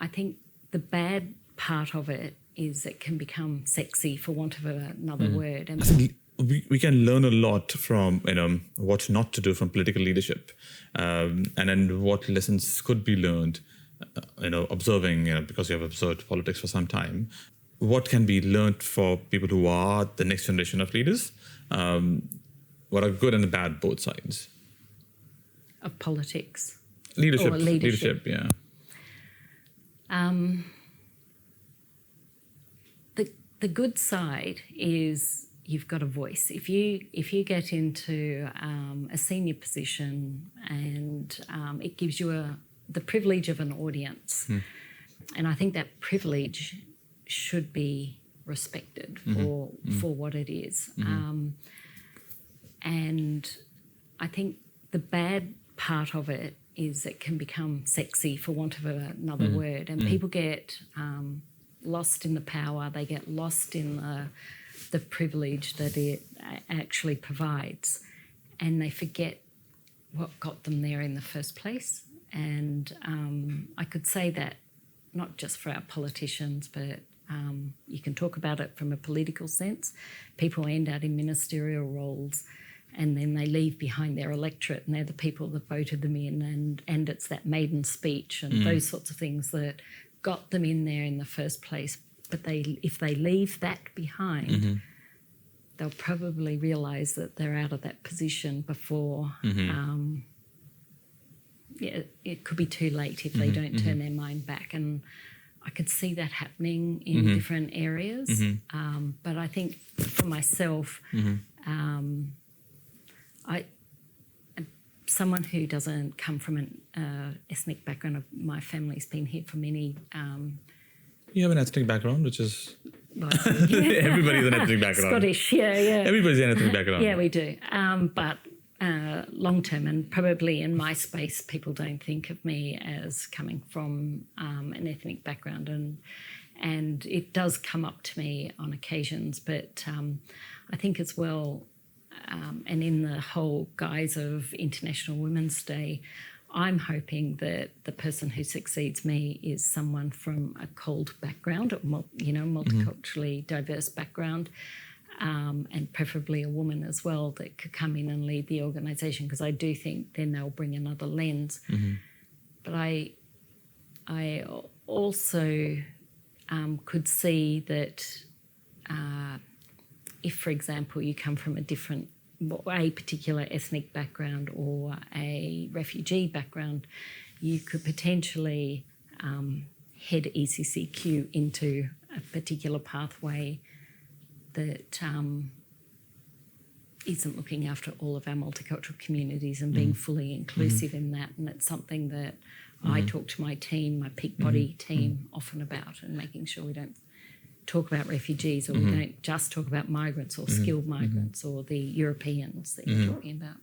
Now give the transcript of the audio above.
I think the bad part of it is it can become sexy, for want of another word. And I think we can learn a lot from what not to do from political leadership, and then what lessons could be learned. Observing, because you have observed politics for some time, what can be learned for people who are the next generation of leaders? What are good and bad both sides of politics, leadership, or leadership, yeah. The good side is you've got a voice. If you get into a senior position and it gives you the privilege of an audience, and I think that privilege should be respected for what it is. And I think the bad part of it is it can become sexy, for want of another word, and people get lost in the power. They get lost in the privilege that it actually provides, and they forget what got them there in the first place. And I could say that not just for our politicians, but you can talk about it from a political sense. People end out in ministerial roles and then they leave behind their electorate, and they're the people that voted them in, and it's that maiden speech and those sorts of things that got them in there in the first place. But if they leave that behind, they'll probably realise that they're out of that position before. It could be too late if they don't turn their mind back. And I could see that happening in different areas. But I think for myself, someone who doesn't come from an ethnic background, of my family's been here for many... You have an ethnic background, which is... Everybody's an ethnic background. Scottish, yeah. Everybody's an ethnic background. Yeah, we do. But long term, and probably in my space, people don't think of me as coming from an ethnic background, and it does come up to me on occasions. But I think as well, and in the whole guise of International Women's Day, I'm hoping that the person who succeeds me is someone from a CALD background, or multiculturally diverse background, and preferably a woman as well that could come in and lead the organisation, because I do think then they'll bring another lens. But I also could see that if, for example, you come from a particular ethnic background or a refugee background, you could potentially head ECCQ into a particular pathway that isn't looking after all of our multicultural communities and being fully inclusive in that. And it's something that I talk to my team, my peak body team, often about, and making sure we don't talk about refugees, or we don't just talk about migrants or skilled migrants or the Europeans that you're talking about.